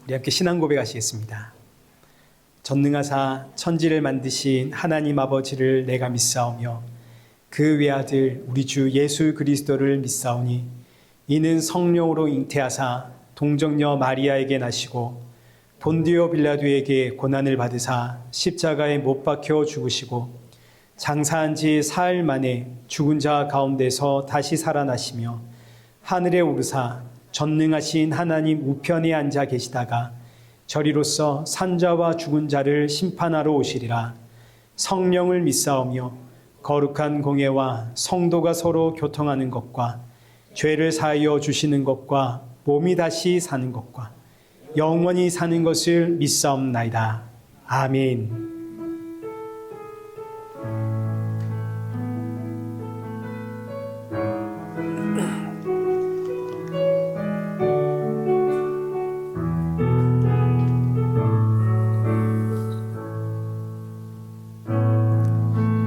우리 함께 신앙 고백하시겠습니다. 전능하사 천지를 만드신 하나님 아버지를 내가 믿사오며 그 외아들 우리 주 예수 그리스도를 믿사오니 이는 성령으로 잉태하사 동정녀 마리아에게 나시고 본디오 빌라도에게 고난을 받으사 십자가에 못 박혀 죽으시고 장사한 지 사흘 만에 죽은 자 가운데서 다시 살아나시며 하늘에 오르사 전능하신 하나님 우편에 앉아 계시다가 저리로서 산자와 죽은 자를 심판하러 오시리라. 성령을 믿사오며 거룩한 공예와 성도가 서로 교통하는 것과 죄를 사하여 주시는 것과 몸이 다시 사는 것과 영원히 사는 것을 믿사옵나이다. 아멘.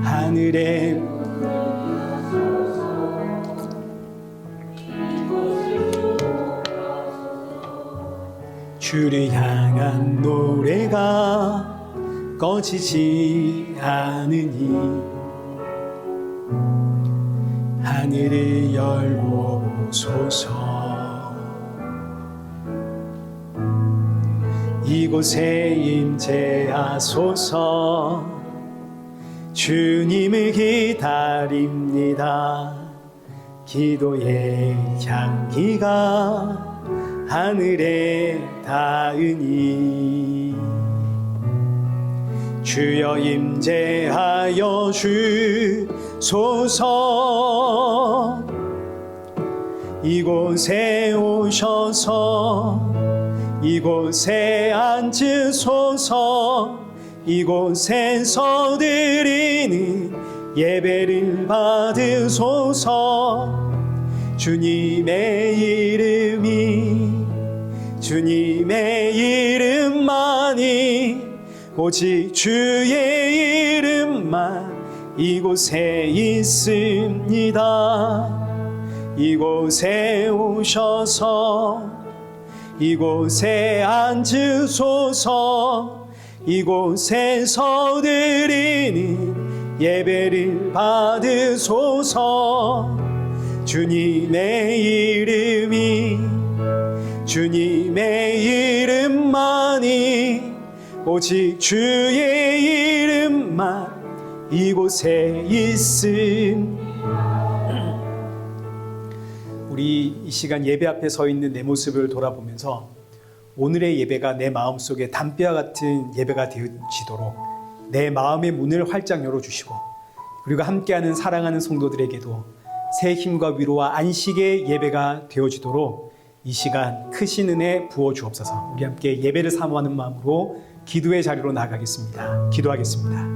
하늘에 주를 향한 노래가 꺼지지 않으니 하늘을 열고 보소서. 이곳에 임재하소서. 주님을 기다립니다. 기도의 향기가 하늘에 닿으니 주여 임재하여 주소서. 이곳에 오셔서 이곳에 앉으소서. 이곳에서 드리는 예배를 받으소서. 주님의 이름만이 오직 주의 이름만 이곳에 있습니다. 이곳에 오셔서 이곳에 앉으소서. 이곳에서 드리는 예배를 받으소서. 주님의 이름만이 오직 주의 이름만 이곳에 있음. 우리 이 시간 예배 앞에 서 있는 내 모습을 돌아보면서 오늘의 예배가 내 마음속에 담벼와 같은 예배가 되어지도록 내 마음의 문을 활짝 열어주시고, 그리고 함께하는 사랑하는 성도들에게도 새 힘과 위로와 안식의 예배가 되어지도록 이 시간 크신 은혜 부어주옵소서. 우리 함께 예배를 사모하는 마음으로 기도의 자리로 나아가겠습니다. 기도하겠습니다.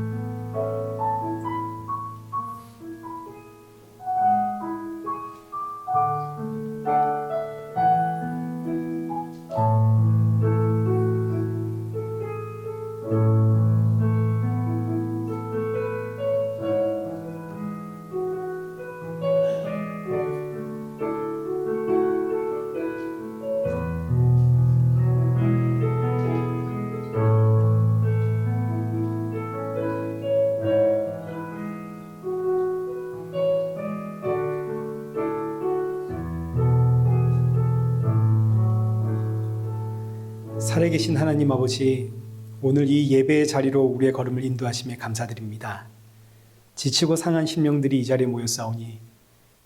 살아계신 하나님 아버지, 오늘 이 예배의 자리로 우리의 걸음을 인도하심에 감사드립니다. 지치고 상한 심령들이 이 자리에 모였사오니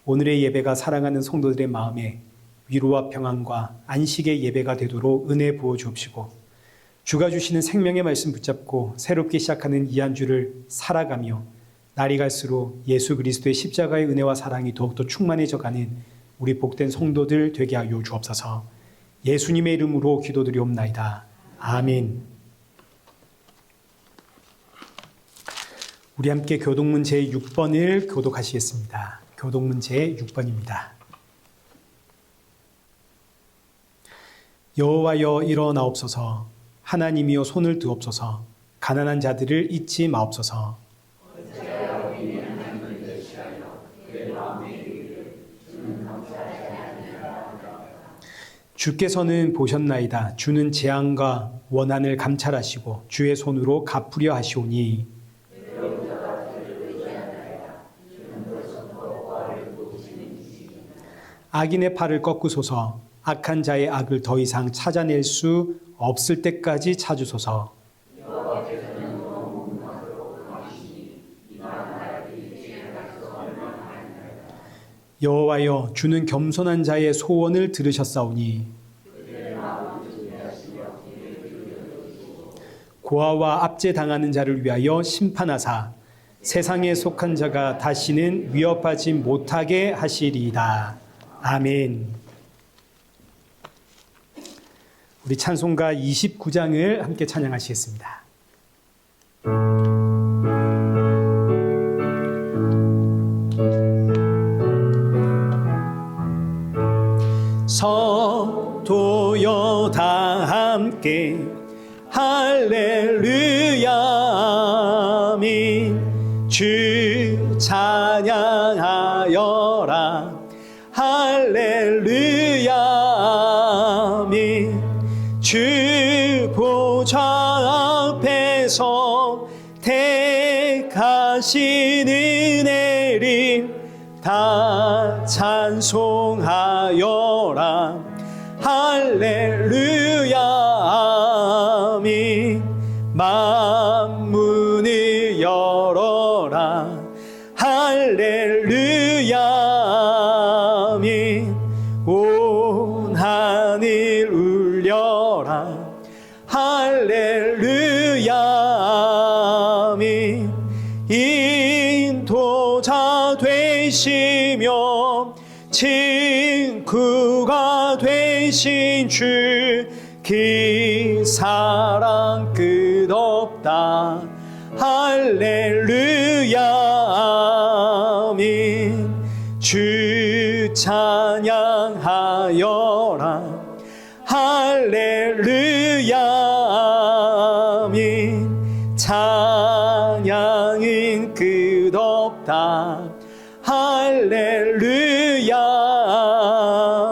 오늘의 예배가 사랑하는 성도들의 마음에 위로와 평안과 안식의 예배가 되도록 은혜 부어 주옵시고, 주가 주시는 생명의 말씀 붙잡고 새롭게 시작하는 이 한 주를 살아가며 날이 갈수록 예수 그리스도의 십자가의 은혜와 사랑이 더욱더 충만해져가는 우리 복된 성도들 되게 하여 주옵소서. 예수님의 이름으로 기도드리옵나이다. 아멘. 우리 함께 교독문 제6번을 교독하시겠습니다. 교독문 제6번입니다. 여호와여 일어나옵소서. 하나님이여 손을 드옵소서. 가난한 자들을 잊지 마옵소서. 주께서는 보셨나이다. 주는 재앙과 원한을 감찰하시고 주의 손으로 갚으려 하시오니 악인의 팔을 꺾으소서. 악한 자의 악을 더 이상 찾아낼 수 없을 때까지 찾으소서. 여호와여, 주는 겸손한 자의 소원을 들으셨사오니 고아와 압제당하는 자를 위하여 심판하사 세상에 속한 자가 다시는 위협하지 못하게 하시리이다. 아멘. 우리 찬송가 29장을 함께 찬양하시겠습니다. 서도여 다 함께 할렐루야 아멘. 주 찬양하여라 할렐루야 아멘. 주 보좌 앞에서 택하신 은혜를 다 찬송하여라 할렐루야 아멘. 만문을 열어라 할렐루야 아멘. 온 하늘 울려라 할렐루야 아멘. 인도자 되시며 친구가 되신 주 그 사랑 끝없다 할렐루야 아멘. 주 찬양하여라 할렐루야 아멘. 찬양은 끝없다 할렐루야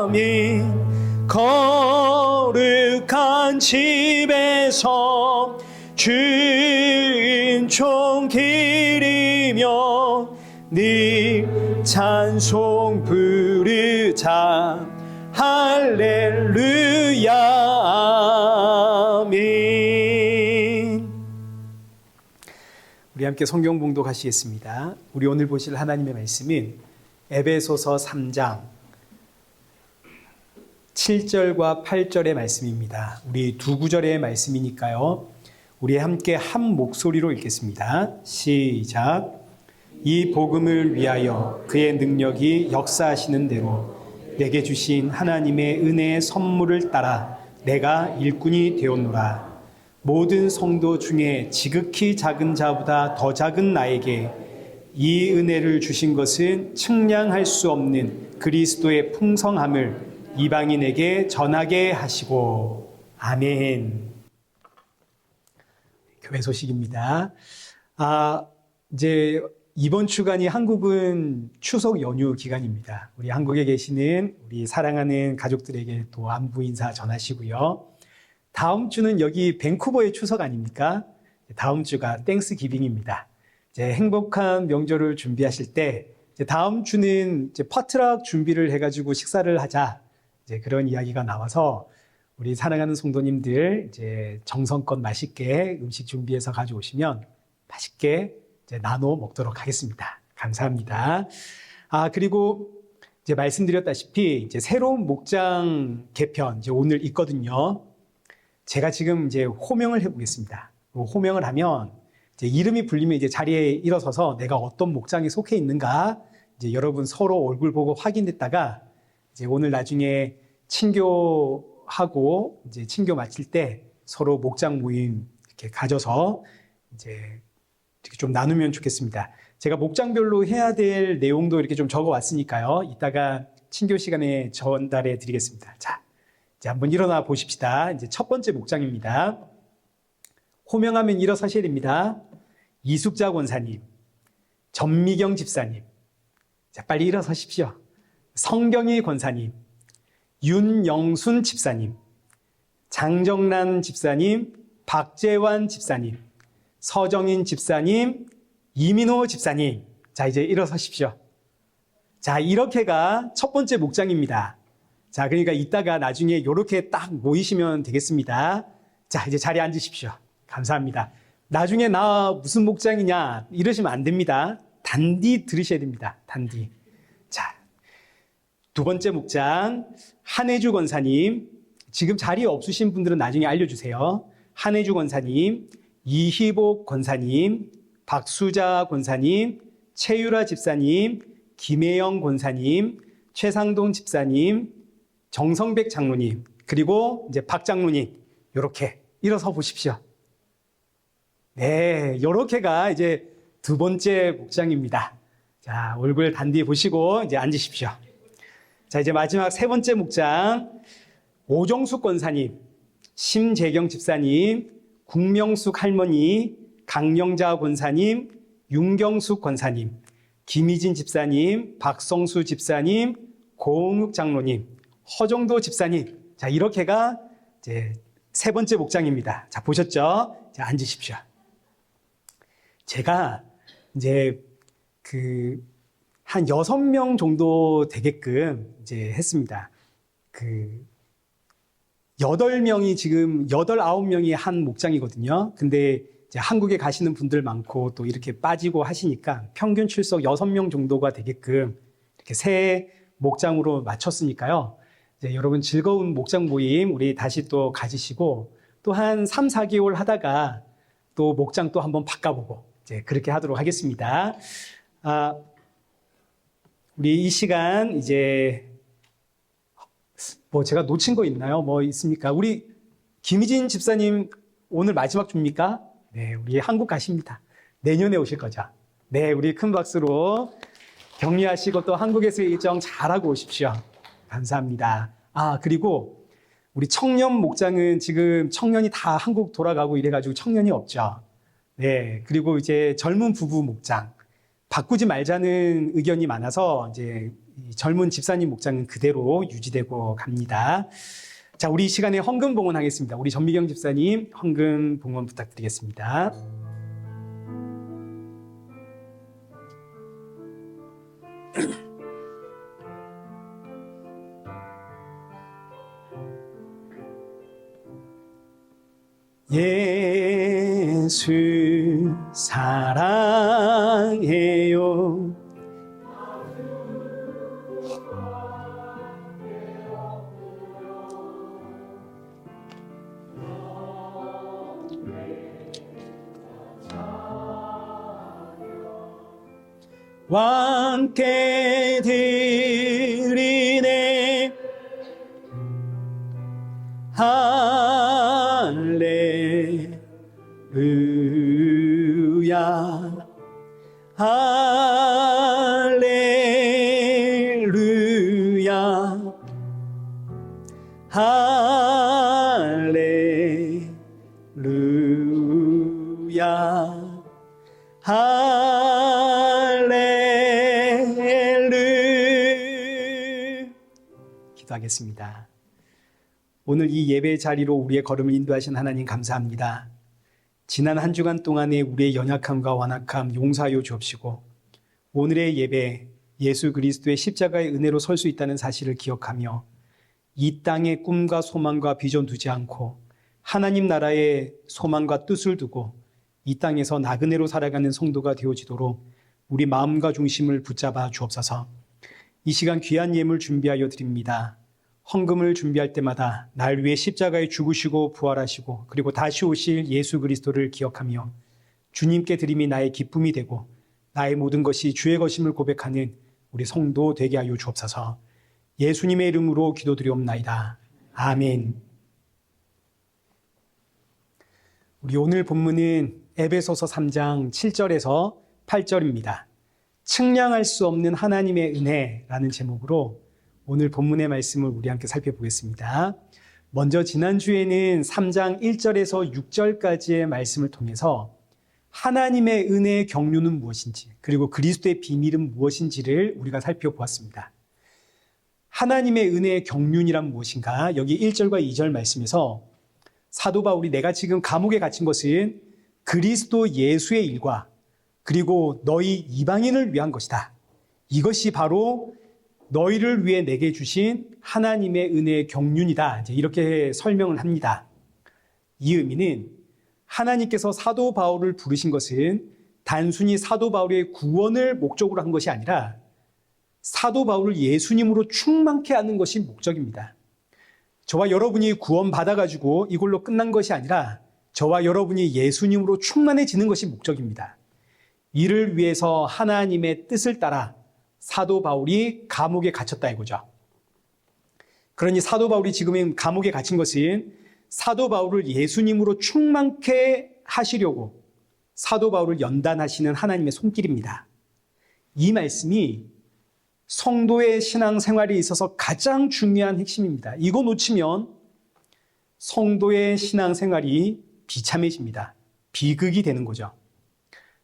아멘. 거룩한 집에서 주인총 기리며 늘 찬송 부르자 할렐루야 아멘. 우리 함께 성경 봉독하시겠습니다. 우리 오늘 보실 하나님의 말씀은 에베소서 3장 7절과 8절의 말씀입니다. 우리 두 구절의 말씀이니까요. 우리 함께 한 목소리로 읽겠습니다. 시작. 이 복음을 위하여 그의 능력이 역사하시는 대로 내게 주신 하나님의 은혜의 선물을 따라 내가 일꾼이 되었노라. 모든 성도 중에 지극히 작은 자보다 더 작은 나에게 이 은혜를 주신 것은 측량할 수 없는 그리스도의 풍성함을 이방인에게 전하게 하시고. 아멘. 교회 소식입니다. 이제 이번 주간이 한국은 추석 연휴 기간입니다. 우리 한국에 계시는 우리 사랑하는 가족들에게 또 안부 인사 전하시고요. 다음 주는 여기 밴쿠버의 추석 아닙니까? 다음 주가 땡스기빙입니다. 이제 행복한 명절을 준비하실 때 이제 다음 주는 이제 파트락 준비를 해가지고 식사를 하자. 이제 그런 이야기가 나와서 우리 사랑하는 성도님들 이제 정성껏 맛있게 음식 준비해서 가져오시면 맛있게 이제 나눠 먹도록 하겠습니다. 감사합니다. 그리고 이제 말씀드렸다시피 이제 새로운 목장 개편 이제 오늘 있거든요. 제가 지금 이제 호명을 해보겠습니다. 호명을 하면 이제 이름이 불리면 이제 자리에 일어서서 내가 어떤 목장에 속해 있는가 이제 여러분 서로 얼굴 보고 확인했다가 이제 오늘 나중에 친교하고 이제 친교 마칠 때 서로 목장 모임 이렇게 가져서 이제 이렇게 좀 나누면 좋겠습니다. 제가 목장별로 해야 될 내용도 이렇게 좀 적어 왔으니까요. 이따가 친교 시간에 전달해 드리겠습니다. 자, 이제 한번 일어나 보십시다. 이제 첫 번째 목장입니다. 호명하면 일어서셔야 됩니다. 이숙자 권사님, 전미경 집사님. 자, 빨리 일어서십시오. 성경희 권사님, 윤영순 집사님, 장정란 집사님, 박재환 집사님, 서정인 집사님, 이민호 집사님. 자, 이제 일어서십시오. 자, 이렇게가 첫 번째 목장입니다. 자, 그러니까 이따가 나중에 이렇게 딱 모이시면 되겠습니다. 자, 이제 자리에 앉으십시오. 감사합니다. 나중에 나 무슨 목장이냐 이러시면 안 됩니다. 단디 들으셔야 됩니다. 단디. 자, 두 번째 목장 한혜주 권사님. 지금 자리에 없으신 분들은 나중에 알려주세요. 한혜주 권사님, 이희복 권사님, 박수자 권사님, 최유라 집사님, 김혜영 권사님, 최상동 집사님, 정성백 장로님, 그리고 이제 박 장로님, 이렇게 일어서 보십시오. 네, 이렇게가 이제 두 번째 목장입니다. 자, 얼굴 단디 보시고 이제 앉으십시오. 자, 이제 마지막 세 번째 목장, 오정숙 권사님, 심재경 집사님, 국명숙 할머니, 강영자 권사님, 윤경숙 권사님, 김희진 집사님, 박성수 집사님, 고흥욱 장로님, 허정도 집사님. 자, 이렇게가 이제 세 번째 목장입니다. 자, 보셨죠? 자, 앉으십시오. 제가 이제 한 6명 정도 되게끔 이제 했습니다. 8명이 지금 9명이 한 목장이거든요. 근데 이제 한국에 가시는 분들 많고 또 이렇게 빠지고 하시니까 평균 출석 6명 정도가 되게끔 이렇게 새 목장으로 맞췄으니까요. 이제 여러분 즐거운 목장 모임 우리 다시 또 가지시고 또 한 3, 4개월 하다가 또 목장 또 한번 바꿔보고 이제 그렇게 하도록 하겠습니다. 우리 이 시간 이제 뭐 제가 놓친 거 있나요? 뭐 있습니까? 우리 김희진 집사님 오늘 마지막 주입니까? 네, 우리 한국 가십니다. 내년에 오실 거죠? 네, 우리 큰 박수로 격려하시고 또 한국에서의 일정 잘하고 오십시오. 감사합니다. 그리고 우리 청년 목장은 지금 청년이 다 한국 돌아가고 이래가지고 청년이 없죠. 네, 그리고 이제 젊은 부부 목장 바꾸지 말자는 의견이 많아서 이제 젊은 집사님 목장은 그대로 유지되고 갑니다. 자, 우리 이 시간에 헌금 봉헌하겠습니다. 우리 전미경 집사님 헌금 봉헌 부탁드리겠습니다. 예수 사랑해요. 왕께 드리네 할렐루야 할렐루야 할렐루야 기도하겠습니다. 오늘 이 예배 자리로 우리의 걸음을 인도하신 하나님 감사합니다. 지난 한 주간 동안에 우리의 연약함과 완악함 용서하여 주옵시고 오늘의 예배 예수 그리스도의 십자가의 은혜로 설 수 있다는 사실을 기억하며 이 땅에 꿈과 소망과 비전 두지 않고 하나님 나라의 소망과 뜻을 두고 이 땅에서 나그네로 살아가는 성도가 되어지도록 우리 마음과 중심을 붙잡아 주옵소서. 이 시간 귀한 예물 준비하여 드립니다. 헌금을 준비할 때마다 날 위해 십자가에 죽으시고 부활하시고 그리고 다시 오실 예수 그리스도를 기억하며 주님께 드림이 나의 기쁨이 되고 나의 모든 것이 주의 것임을 고백하는 우리 성도 되게 하여 주옵소서. 예수님의 이름으로 기도드리옵나이다. 아멘. 우리 오늘 본문은 에베소서 3장 7절에서 8절입니다. 측량할 수 없는 하나님의 은혜라는 제목으로 오늘 본문의 말씀을 우리 함께 살펴보겠습니다. 먼저 지난주에는 3장 1절에서 6절까지의 말씀을 통해서 하나님의 은혜의 경륜은 무엇인지 그리고 그리스도의 비밀은 무엇인지를 우리가 살펴보았습니다. 하나님의 은혜의 경륜이란 무엇인가? 여기 1절과 2절 말씀에서 사도 바울이 내가 지금 감옥에 갇힌 것은 그리스도 예수의 일과 그리고 너희 이방인을 위한 것이다. 이것이 바로 너희를 위해 내게 주신 하나님의 은혜의 경륜이다. 이렇게 설명을 합니다. 이 의미는 하나님께서 사도 바울을 부르신 것은 단순히 사도 바울의 구원을 목적으로 한 것이 아니라 사도 바울을 예수님으로 충만케 하는 것이 목적입니다. 저와 여러분이 구원받아가지고 이걸로 끝난 것이 아니라 저와 여러분이 예수님으로 충만해지는 것이 목적입니다. 이를 위해서 하나님의 뜻을 따라 사도 바울이 감옥에 갇혔다 이거죠. 그러니 사도 바울이 지금 감옥에 갇힌 것은 사도 바울을 예수님으로 충만케 하시려고 사도 바울을 연단하시는 하나님의 손길입니다. 이 말씀이 성도의 신앙생활에 있어서 가장 중요한 핵심입니다. 이거 놓치면 성도의 신앙생활이 비참해집니다. 비극이 되는 거죠.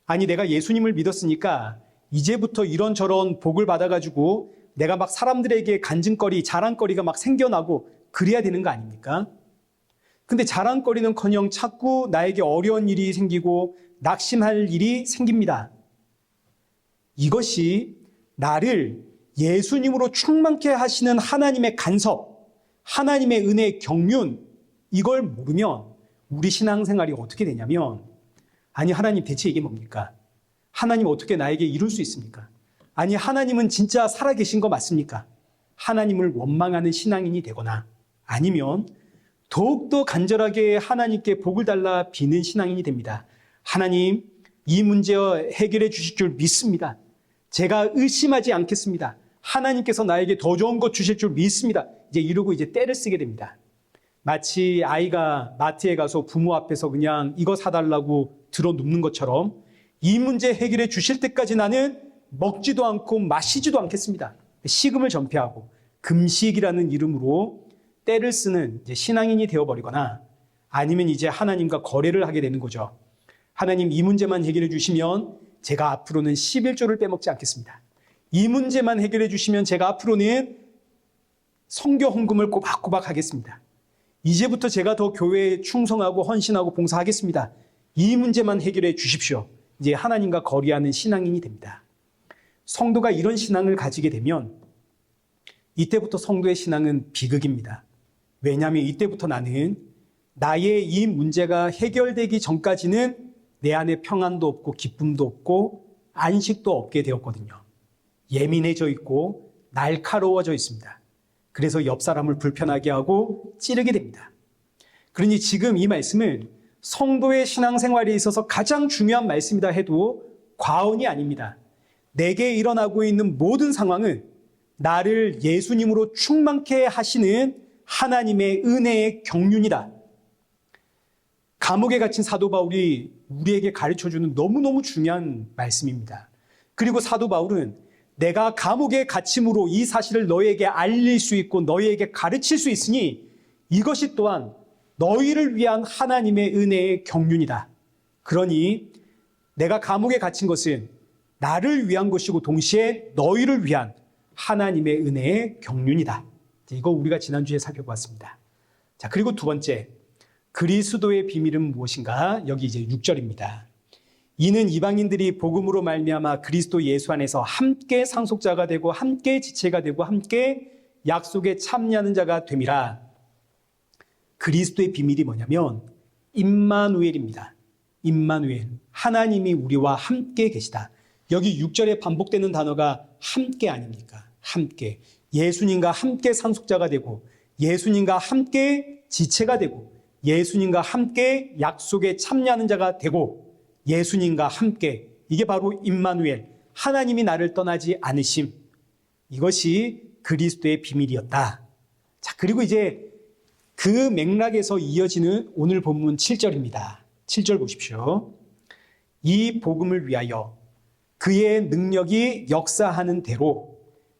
아니, 내가 예수님을 믿었으니까 이제부터 이런저런 복을 받아가지고 내가 막 사람들에게 간증거리, 자랑거리가 막 생겨나고 그래야 되는 거 아닙니까? 근데 자랑거리는커녕 자꾸 나에게 어려운 일이 생기고 낙심할 일이 생깁니다. 이것이 나를 예수님으로 충만케 하시는 하나님의 간섭, 하나님의 은혜의 경륜, 이걸 모르면 우리 신앙생활이 어떻게 되냐면, 아니, 하나님 대체 이게 뭡니까? 하나님 어떻게 나에게 이룰 수 있습니까? 아니, 하나님은 진짜 살아계신 거 맞습니까? 하나님을 원망하는 신앙인이 되거나 아니면 더욱더 간절하게 하나님께 복을 달라 비는 신앙인이 됩니다. 하나님, 이 문제 해결해 주실 줄 믿습니다. 제가 의심하지 않겠습니다. 하나님께서 나에게 더 좋은 것 주실 줄 믿습니다. 이러고 때를 쓰게 됩니다. 마치 아이가 마트에 가서 부모 앞에서 그냥 이거 사달라고 들어눕는 것처럼 이 문제 해결해 주실 때까지 나는 먹지도 않고 마시지도 않겠습니다. 식음을 전폐하고 금식이라는 이름으로 때를 쓰는 신앙인이 되어버리거나 아니면 이제 하나님과 거래를 하게 되는 거죠. 하나님, 이 문제만 해결해 주시면 제가 앞으로는 11조를 빼먹지 않겠습니다. 이 문제만 해결해 주시면 제가 앞으로는 선교 헌금을 꼬박꼬박 하겠습니다. 이제부터 제가 더 교회에 충성하고 헌신하고 봉사하겠습니다. 이 문제만 해결해 주십시오. 이제 하나님과 거래하는 신앙인이 됩니다. 성도가 이런 신앙을 가지게 되면 이때부터 성도의 신앙은 비극입니다. 왜냐하면 이때부터 나는 나의 이 문제가 해결되기 전까지는 내 안에 평안도 없고 기쁨도 없고 안식도 없게 되었거든요. 예민해져 있고 날카로워져 있습니다. 그래서 옆 사람을 불편하게 하고 찌르게 됩니다. 그러니 지금 이 말씀은 성도의 신앙생활에 있어서 가장 중요한 말씀이다 해도 과언이 아닙니다. 내게 일어나고 있는 모든 상황은 나를 예수님으로 충만케 하시는 하나님의 은혜의 경륜이다. 감옥에 갇힌 사도 바울이 우리에게 가르쳐주는 너무너무 중요한 말씀입니다. 그리고 사도 바울은 내가 감옥에 갇힘으로 이 사실을 너희에게 알릴 수 있고 너희에게 가르칠 수 있으니 이것이 또한 너희를 위한 하나님의 은혜의 경륜이다. 그러니 내가 감옥에 갇힌 것은 나를 위한 것이고 동시에 너희를 위한 하나님의 은혜의 경륜이다. 이거 우리가 지난주에 살펴보았습니다. 자, 그리고 두 번째, 그리스도의 비밀은 무엇인가? 여기 이제 6절입니다. 이는 이방인들이 복음으로 말미암아 그리스도 예수 안에서 함께 상속자가 되고 함께 지체가 되고 함께 약속에 참여하는 자가 됨이라. 그리스도의 비밀이 뭐냐면 임마누엘입니다. 임마누엘, 하나님이 우리와 함께 계시다. 여기 6절에 반복되는 단어가 함께 아닙니까? 함께. 예수님과 함께 상속자가 되고 예수님과 함께 지체가 되고 예수님과 함께 약속에 참여하는 자가 되고 예수님과 함께, 이게 바로 임마누엘, 하나님이 나를 떠나지 않으심, 이것이 그리스도의 비밀이었다. 자, 그리고 이제 그 맥락에서 이어지는 오늘 본문 7절입니다. 7절 보십시오. 이 복음을 위하여 그의 능력이 역사하는 대로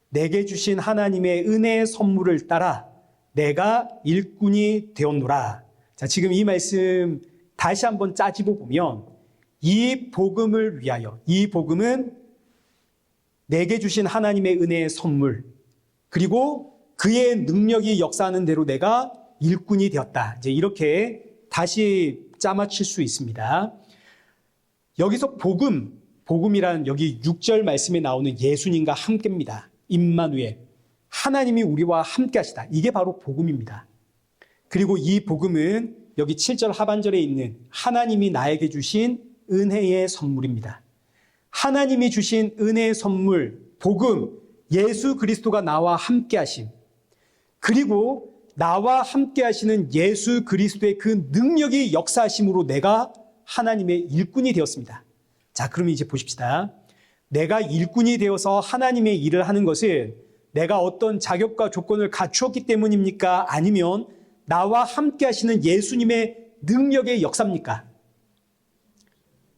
내게 주신 하나님의 은혜의 선물을 따라 내가 일꾼이 되었노라. 자, 지금 이 말씀 다시 한번 짜집어 보면 이 복음을 위하여, 이 복음은 내게 주신 하나님의 은혜의 선물, 그리고 그의 능력이 역사하는 대로 내가 일꾼이 되었다. 이제 이렇게 다시 짜맞출 수 있습니다. 여기서 복음이란 여기 6절 말씀에 나오는 예수님과 함께입니다. 임마누엘, 하나님이 우리와 함께 하시다. 이게 바로 복음입니다. 그리고 이 복음은 여기 7절 하반절에 있는 하나님이 나에게 주신 은혜의 선물입니다. 하나님이 주신 은혜의 선물, 복음, 예수 그리스도가 나와 함께 하심. 그리고 나와 함께 하시는 예수 그리스도의 그 능력이 역사하심으로 내가 하나님의 일꾼이 되었습니다. 자, 그럼 이제 보십시다. 내가 일꾼이 되어서 하나님의 일을 하는 것은 내가 어떤 자격과 조건을 갖추었기 때문입니까? 아니면 나와 함께 하시는 예수님의 능력의 역사입니까?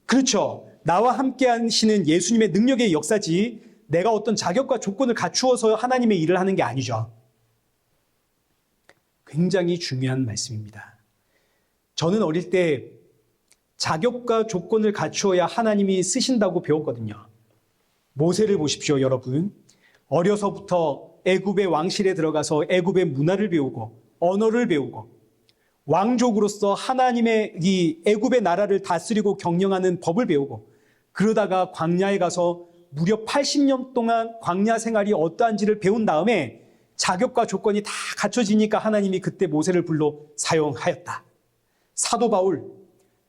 그렇죠. 나와 함께 하시는 예수님의 능력의 역사지 내가 어떤 자격과 조건을 갖추어서 하나님의 일을 하는 게 아니죠. 굉장히 중요한 말씀입니다. 저는 어릴 때 자격과 조건을 갖추어야 하나님이 쓰신다고 배웠거든요. 모세를 보십시오, 여러분. 어려서부터 애굽의 왕실에 들어가서 애굽의 문화를 배우고 언어를 배우고 왕족으로서 하나님의 이 애굽의 나라를 다스리고 경영하는 법을 배우고 그러다가 광야에 가서 무려 80년 동안 광야 생활이 어떠한지를 배운 다음에 자격과 조건이 다 갖춰지니까 하나님이 그때 모세를 불러 사용하였다. 사도 바울,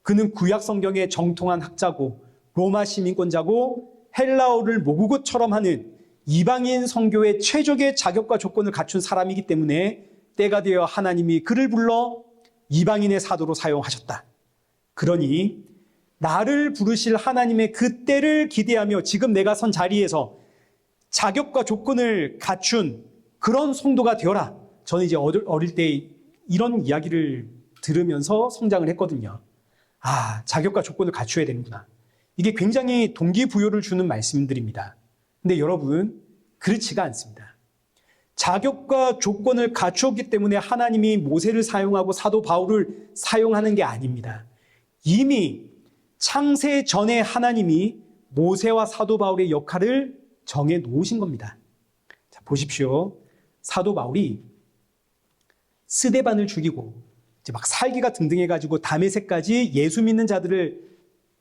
그는 구약 성경의 정통한 학자고 로마 시민권자고 헬라어를 모국어처럼 하는 이방인 선교의 최적의 자격과 조건을 갖춘 사람이기 때문에 때가 되어 하나님이 그를 불러 이방인의 사도로 사용하셨다. 그러니 나를 부르실 하나님의 그 때를 기대하며 지금 내가 선 자리에서 자격과 조건을 갖춘 그런 성도가 되어라. 저는 이제 어릴 때 이런 이야기를 들으면서 성장을 했거든요. 아, 자격과 조건을 갖춰야 되는구나. 이게 굉장히 동기부여를 주는 말씀들입니다. 근데 여러분, 그렇지가 않습니다. 자격과 조건을 갖추었기 때문에 하나님이 모세를 사용하고 사도 바울을 사용하는 게 아닙니다. 이미 창세 전에 하나님이 모세와 사도 바울의 역할을 정해 놓으신 겁니다. 자, 보십시오. 사도 바울이 스데반을 죽이고 이제 막 살기가 등등해가지고 다메섹까지 예수 믿는 자들을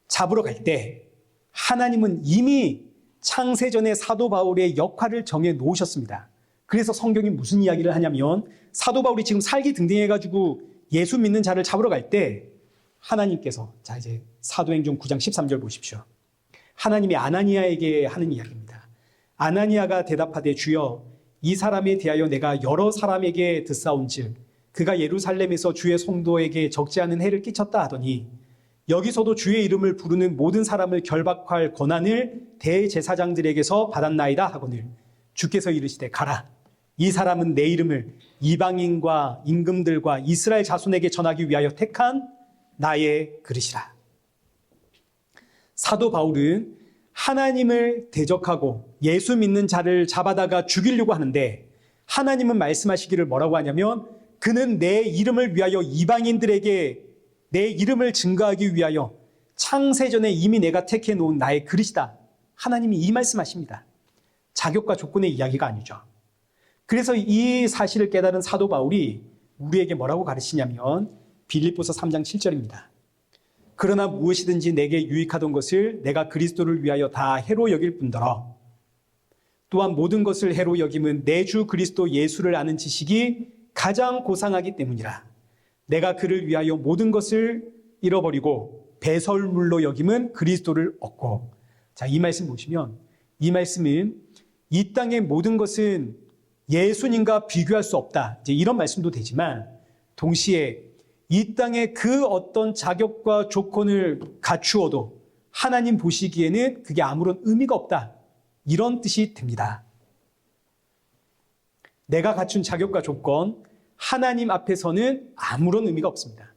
잡으러 갈 때 하나님은 이미 창세전에 사도 바울의 역할을 정해 놓으셨습니다. 그래서 성경이 무슨 이야기를 하냐면 사도 바울이 지금 살기 등등해가지고 예수 믿는 자를 잡으러 갈 때 하나님께서, 자 이제 사도행전 9장 13절 보십시오. 하나님이 아나니아에게 하는 이야기입니다. 아나니아가 대답하되 주여 이 사람에 대하여 내가 여러 사람에게 듣사온즉 그가 예루살렘에서 주의 성도에게 적지 않은 해를 끼쳤다 하더니 여기서도 주의 이름을 부르는 모든 사람을 결박할 권한을 대제사장들에게서 받았나이다 하거늘 주께서 이르시되 가라. 이 사람은 내 이름을 이방인과 임금들과 이스라엘 자손에게 전하기 위하여 택한 나의 그릇이라. 사도 바울은 하나님을 대적하고 예수 믿는 자를 잡아다가 죽이려고 하는데 하나님은 말씀하시기를 뭐라고 하냐면 그는 내 이름을 위하여 이방인들에게 내 이름을 증거하기 위하여 창세전에 이미 내가 택해 놓은 나의 그릇이다. 하나님이 이 말씀하십니다. 자격과 조건의 이야기가 아니죠. 그래서 이 사실을 깨달은 사도 바울이 우리에게 뭐라고 가르치냐면 빌립보서 3장 7절입니다. 그러나 무엇이든지 내게 유익하던 것을 내가 그리스도를 위하여 다 해로 여길 뿐더러 또한 모든 것을 해로 여김은 내 주 그리스도 예수를 아는 지식이 가장 고상하기 때문이라. 내가 그를 위하여 모든 것을 잃어버리고 배설물로 여김은 그리스도를 얻고. 자, 이 말씀 보시면 이 말씀은 이 땅의 모든 것은 예수님과 비교할 수 없다. 이제 이런 말씀도 되지만 동시에 이 땅의 그 어떤 자격과 조건을 갖추어도 하나님 보시기에는 그게 아무런 의미가 없다. 이런 뜻이 됩니다. 내가 갖춘 자격과 조건, 하나님 앞에서는 아무런 의미가 없습니다.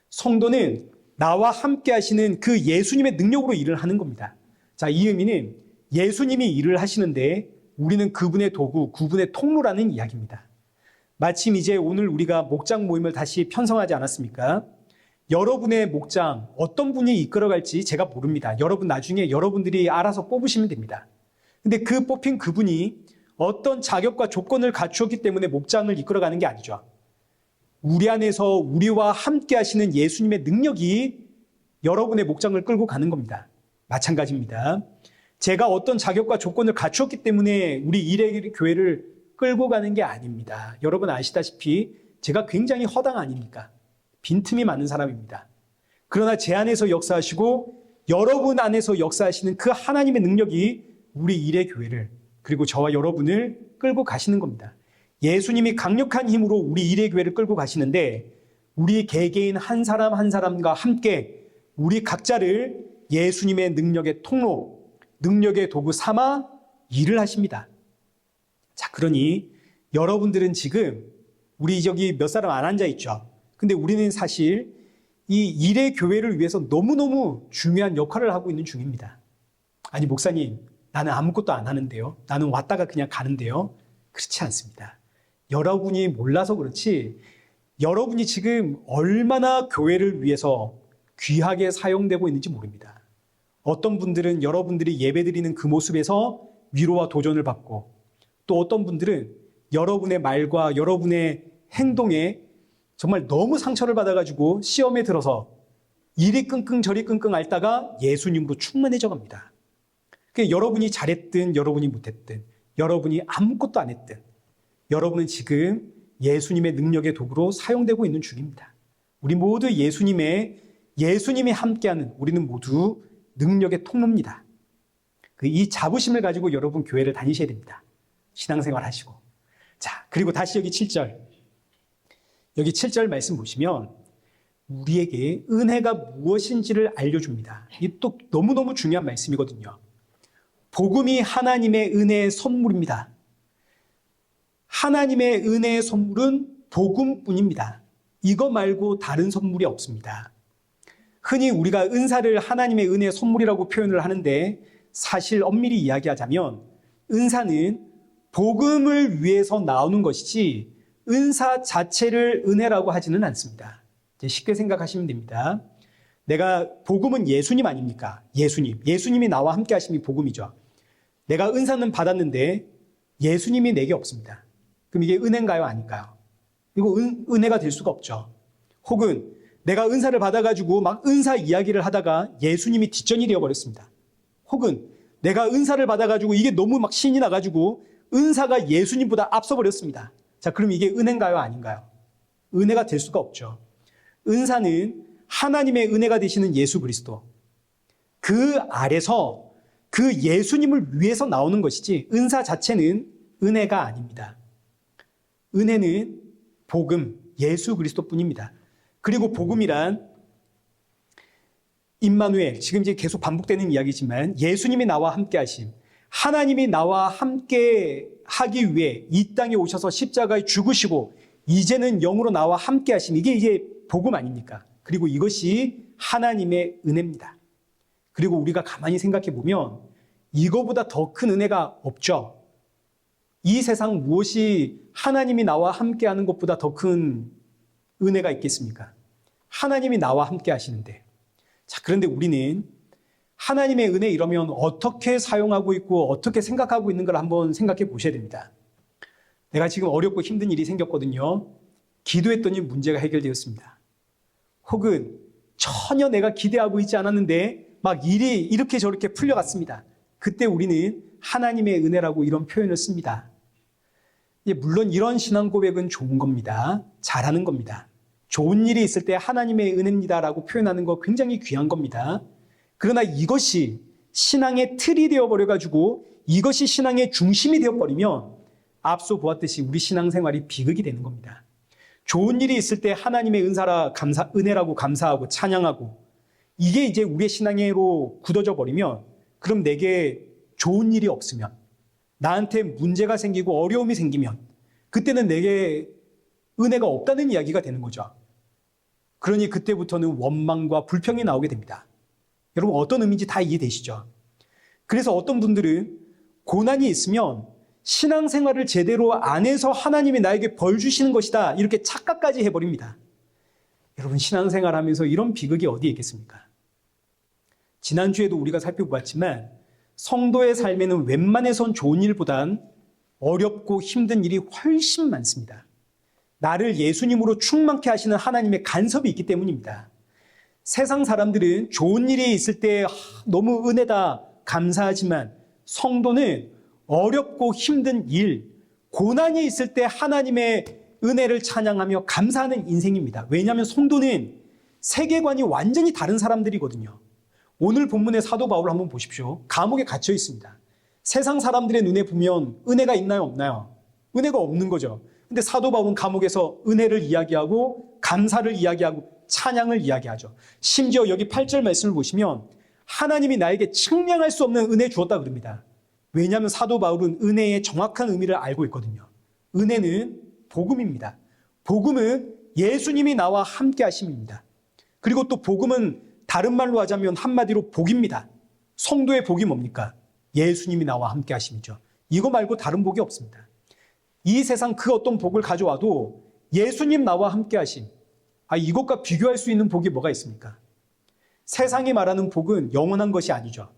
성도는 나와 함께 하시는 그 예수님의 능력으로 일을 하는 겁니다. 자, 이 의미는 예수님이 일을 하시는데 우리는 그분의 도구, 그분의 통로라는 이야기입니다. 마침 이제 오늘 우리가 목장 모임을 다시 편성하지 않았습니까? 여러분의 목장 어떤 분이 이끌어갈지 제가 모릅니다. 여러분 나중에 여러분들이 알아서 뽑으시면 됩니다. 근데 그 뽑힌 그분이 어떤 자격과 조건을 갖추었기 때문에 목장을 이끌어가는 게 아니죠. 우리 안에서 우리와 함께 하시는 예수님의 능력이 여러분의 목장을 끌고 가는 겁니다. 마찬가지입니다. 제가 어떤 자격과 조건을 갖추었기 때문에 우리 일의 교회를 끌고 가는 게 아닙니다. 여러분 아시다시피 제가 굉장히 허당 아닙니까? 빈틈이 많은 사람입니다. 그러나 제 안에서 역사하시고 여러분 안에서 역사하시는 그 하나님의 능력이 우리 일의 교회를 그리고 저와 여러분을 끌고 가시는 겁니다. 예수님이 강력한 힘으로 우리 일의 교회를 끌고 가시는데 우리 개개인 한 사람 한 사람과 함께 우리 각자를 예수님의 능력의 통로, 능력의 도구 삼아 일을 하십니다. 자, 그러니 여러분들은 지금 우리 저기 몇 사람 안 앉아 있죠. 근데 우리는 사실 이 일의 교회를 위해서 너무너무 중요한 역할을 하고 있는 중입니다. 아니, 목사님, 나는 아무것도 안 하는데요. 나는 왔다가 그냥 가는데요. 그렇지 않습니다. 여러분이 몰라서 그렇지 여러분이 지금 얼마나 교회를 위해서 귀하게 사용되고 있는지 모릅니다. 어떤 분들은 여러분들이 예배드리는 그 모습에서 위로와 도전을 받고 또 어떤 분들은 여러분의 말과 여러분의 행동에 정말 너무 상처를 받아가지고 시험에 들어서 이리 끙끙 저리 끙끙 앓다가 예수님으로 충만해져 갑니다. 그러니까 여러분이 잘했든 여러분이 못했든 여러분이 아무것도 안 했든 여러분은 지금 예수님의 능력의 도구로 사용되고 있는 중입니다. 우리 모두 예수님이 함께하는 우리는 모두 능력의 통로입니다. 이 자부심을 가지고 여러분 교회를 다니셔야 됩니다. 신앙생활 하시고. 자, 그리고 다시 여기 7절. 여기 7절 말씀 보시면 우리에게 은혜가 무엇인지를 알려줍니다. 이게 또 너무너무 중요한 말씀이거든요. 복음이 하나님의 은혜의 선물입니다. 하나님의 은혜의 선물은 복음뿐입니다. 이거 말고 다른 선물이 없습니다. 흔히 우리가 은사를 하나님의 은혜의 선물이라고 표현을 하는데 사실 엄밀히 이야기하자면 은사는 복음을 위해서 나오는 것이지 은사 자체를 은혜라고 하지는 않습니다. 쉽게 생각하시면 됩니다. 복음은 예수님 아닙니까? 예수님이 나와 함께 하심이 복음이죠. 내가 은사는 받았는데 예수님이 내게 없습니다. 그럼 이게 은혜인가요? 아닌가요? 이거 은혜가 될 수가 없죠. 혹은 내가 은사를 받아가지고 막 은사 이야기를 하다가 예수님이 뒷전이 되어버렸습니다. 혹은 내가 은사를 받아가지고 이게 너무 막 신이 나가지고 은사가 예수님보다 앞서버렸습니다. 자, 그럼 이게 은혜인가요? 아닌가요? 은혜가 될 수가 없죠. 은사는 하나님의 은혜가 되시는 예수 그리스도. 그 아래서 그 예수님을 위해서 나오는 것이지 은사 자체는 은혜가 아닙니다. 은혜는 복음, 예수 그리스도뿐입니다. 그리고 복음이란 임마누엘, 지금 이제 계속 반복되는 이야기지만 예수님이 나와 함께 하심, 하나님이 나와 함께 하기 위해 이 땅에 오셔서 십자가에 죽으시고 이제는 영으로 나와 함께 하심, 이게 이제 복음 아닙니까? 그리고 이것이 하나님의 은혜입니다. 그리고 우리가 가만히 생각해 보면 이거보다 더 큰 은혜가 없죠. 이 세상 무엇이 하나님이 나와 함께 하는 것보다 더 큰 은혜가 있겠습니까? 하나님이 나와 함께 하시는데. 자, 그런데 우리는 하나님의 은혜 이러면 어떻게 사용하고 있고 어떻게 생각하고 있는 걸 한번 생각해 보셔야 됩니다. 내가 지금 어렵고 힘든 일이 생겼거든요. 기도했더니 문제가 해결되었습니다. 혹은 전혀 내가 기대하고 있지 않았는데 막 일이 이렇게 저렇게 풀려갔습니다. 그때 우리는 하나님의 은혜라고 이런 표현을 씁니다. 물론 이런 신앙 고백은 좋은 겁니다. 잘하는 겁니다. 좋은 일이 있을 때 하나님의 은혜입니다라고 표현하는 거 굉장히 귀한 겁니다. 그러나 이것이 신앙의 틀이 되어버려가지고 이것이 신앙의 중심이 되어버리면 앞서 보았듯이 우리 신앙생활이 비극이 되는 겁니다. 좋은 일이 있을 때 하나님의 은혜라고 감사하고 찬양하고 이게 이제 우리의 신앙으로 굳어져 버리면 그럼 내게 좋은 일이 없으면 나한테 문제가 생기고 어려움이 생기면 그때는 내게 은혜가 없다는 이야기가 되는 거죠. 그러니 그때부터는 원망과 불평이 나오게 됩니다. 여러분 어떤 의미인지 다 이해되시죠? 그래서 어떤 분들은 고난이 있으면 신앙생활을 제대로 안 해서 하나님이 나에게 벌 주시는 것이다 이렇게 착각까지 해버립니다. 여러분 신앙생활 하면서 이런 비극이 어디에 있겠습니까? 지난주에도 우리가 살펴보았지만 성도의 삶에는 웬만해선 좋은 일보단 어렵고 힘든 일이 훨씬 많습니다. 나를 예수님으로 충만케 하시는 하나님의 간섭이 있기 때문입니다. 세상 사람들은 좋은 일이 있을 때 너무 은혜다 감사하지만 성도는 어렵고 힘든 일, 고난이 있을 때 하나님의 은혜를 찬양하며 감사하는 인생입니다. 왜냐하면 성도는 세계관이 완전히 다른 사람들이거든요. 오늘 본문의 사도 바울을 한번 보십시오. 감옥에 갇혀 있습니다. 세상 사람들의 눈에 보면 은혜가 있나요, 없나요? 은혜가 없는 거죠. 근데 사도 바울은 감옥에서 은혜를 이야기하고 감사를 이야기하고 찬양을 이야기하죠. 심지어 여기 8절 말씀을 보시면 하나님이 나에게 측량할 수 없는 은혜 주었다 그럽니다. 왜냐하면 사도 바울은 은혜의 정확한 의미를 알고 있거든요. 은혜는 복음입니다. 복음은 예수님이 나와 함께 하심입니다. 그리고 또 복음은 다른 말로 하자면 한마디로 복입니다. 성도의 복이 뭡니까? 예수님이 나와 함께 하심이죠. 이거 말고 다른 복이 없습니다. 이 세상 그 어떤 복을 가져와도 예수님 나와 함께 하심, 이것과 비교할 수 있는 복이 뭐가 있습니까? 세상이 말하는 복은 영원한 것이 아니죠.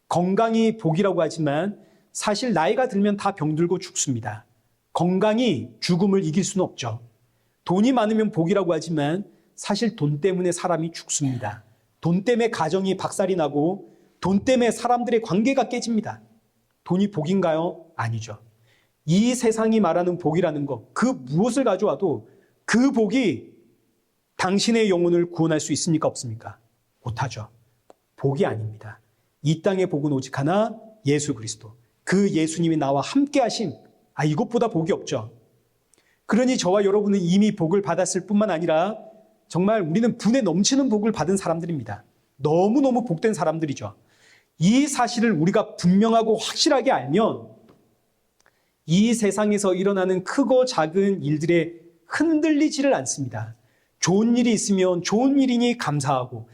건강이 복이라고 하지만 사실 나이가 들면 다 병들고 죽습니다. 건강이 죽음을 이길 수는 없죠. 돈이 많으면 복이라고 하지만 사실 돈 때문에 사람이 죽습니다. 돈 때문에 가정이 박살이 나고 돈 때문에 사람들의 관계가 깨집니다. 돈이 복인가요? 아니죠. 이 세상이 말하는 복이라는 것, 그 무엇을 가져와도 그 복이 당신의 영혼을 구원할 수 있습니까? 없습니까? 못하죠. 복이 아닙니다. 이 땅의 복은 오직 하나, 예수 그리스도. 그 예수님이 나와 함께 하심, 이것보다 복이 없죠. 그러니 저와 여러분은 이미 복을 받았을 뿐만 아니라 정말 우리는 분에 넘치는 복을 받은 사람들입니다. 너무너무 복된 사람들이죠. 이 사실을 우리가 분명하고 확실하게 알면 이 세상에서 일어나는 크고 작은 일들에 흔들리지를 않습니다. 좋은 일이 있으면 좋은 일이니 감사하고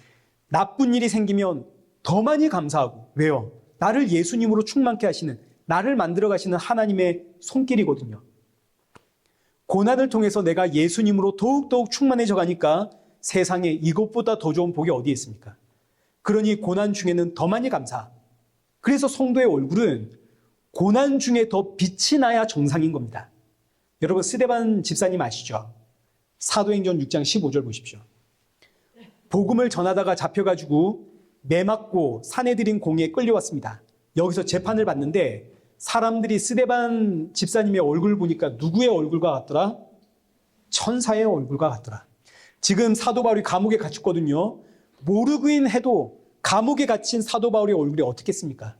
나쁜 일이 생기면 더 많이 감사하고. 왜요? 나를 예수님으로 충만케 하시는, 나를 만들어 가시는 하나님의 손길이거든요. 고난을 통해서 내가 예수님으로 더욱더욱 충만해져 가니까 세상에 이것보다 더 좋은 복이 어디에 있습니까? 그러니 고난 중에는 더 많이 감사. 그래서 성도의 얼굴은 고난 중에 더 빛이 나야 정상인 겁니다. 여러분 스데반 집사님 아시죠? 사도행전 6장 15절 보십시오. 복음을 전하다가 잡혀가지고 매 맞고 사내들인 공에 끌려왔습니다. 여기서 재판을 받는데 사람들이 스데반 집사님의 얼굴을 보니까 누구의 얼굴과 같더라? 천사의 얼굴과 같더라. 지금 사도 바울이 감옥에 갇혔거든요. 모르긴 해도 감옥에 갇힌 사도 바울의 얼굴이 어떻겠습니까?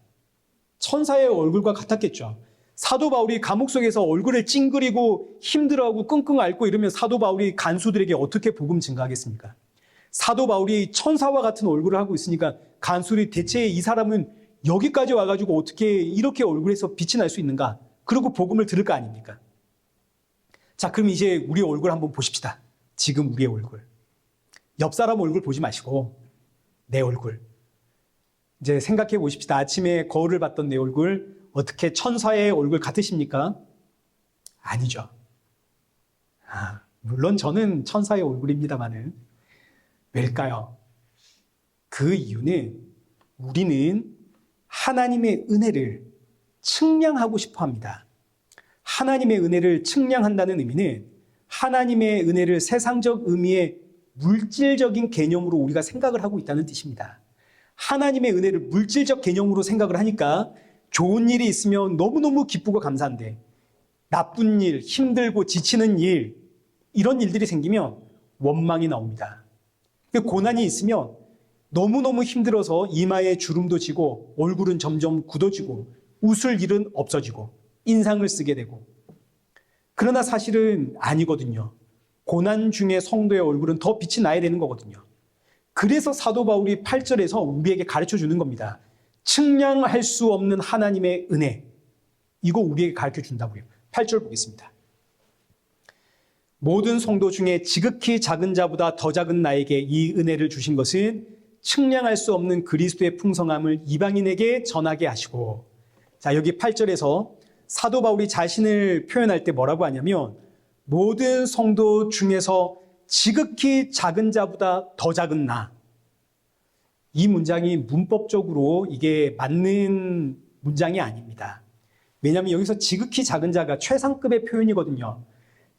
천사의 얼굴과 같았겠죠. 사도 바울이 감옥 속에서 얼굴을 찡그리고 힘들어하고 끙끙 앓고 이러면 사도 바울이 간수들에게 어떻게 복음 증가하겠습니까? 사도 바울이 천사와 같은 얼굴을 하고 있으니까 간수들이 대체 이 사람은 여기까지 와가지고 어떻게 이렇게 얼굴에서 빛이 날 수 있는가? 그리고 복음을 들을 거 아닙니까? 자, 그럼 이제 우리 얼굴 한번 보십시다. 지금 우리의 얼굴. 옆 사람 얼굴 보지 마시고 내 얼굴. 이제 생각해 보십시다. 아침에 거울을 봤던 내 얼굴 어떻게 천사의 얼굴 같으십니까? 아니죠. 물론 저는 천사의 얼굴입니다만은 왜일까요? 그 이유는 우리는 하나님의 은혜를 측량하고 싶어 합니다. 하나님의 은혜를 측량한다는 의미는 하나님의 은혜를 세상적 의미의 물질적인 개념으로 우리가 생각을 하고 있다는 뜻입니다. 하나님의 은혜를 물질적 개념으로 생각을 하니까 좋은 일이 있으면 너무너무 기쁘고 감사한데 나쁜 일, 힘들고 지치는 일, 이런 일들이 생기면 원망이 나옵니다. 고난이 있으면 너무너무 힘들어서 이마에 주름도 지고 얼굴은 점점 굳어지고 웃을 일은 없어지고 인상을 쓰게 되고. 그러나 사실은 아니거든요. 고난 중에 성도의 얼굴은 더 빛이 나야 되는 거거든요. 그래서 사도 바울이 8절에서 우리에게 가르쳐 주는 겁니다. 측량할 수 없는 하나님의 은혜. 이거 우리에게 가르쳐 준다고요. 8절 보겠습니다. 모든 성도 중에 지극히 작은 자보다 더 작은 나에게 이 은혜를 주신 것은 측량할 수 없는 그리스도의 풍성함을 이방인에게 전하게 하시고. 자, 여기 8절에서 사도 바울이 자신을 표현할 때 뭐라고 하냐면 모든 성도 중에서 지극히 작은 자보다 더 작은 나. 이 문장이 문법적으로 이게 맞는 문장이 아닙니다. 왜냐하면 여기서 지극히 작은 자가 최상급의 표현이거든요.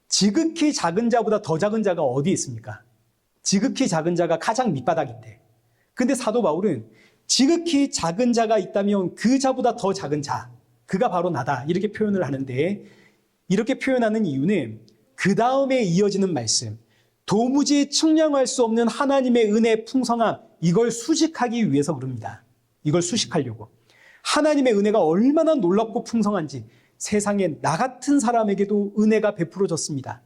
지극히 작은 자보다 더 작은 자가 어디 있습니까? 지극히 작은 자가 가장 밑바닥인데. 근데 사도 바울은 지극히 작은 자가 있다면 그 자보다 더 작은 자, 그가 바로 나다, 이렇게 표현을 하는데, 이렇게 표현하는 이유는 그 다음에 이어지는 말씀, 도무지 측량할 수 없는 하나님의 은혜의 풍성함, 이걸 수식하기 위해서 그럽니다. 이걸 수식하려고. 하나님의 은혜가 얼마나 놀랍고 풍성한지 세상에 나 같은 사람에게도 은혜가 베풀어졌습니다.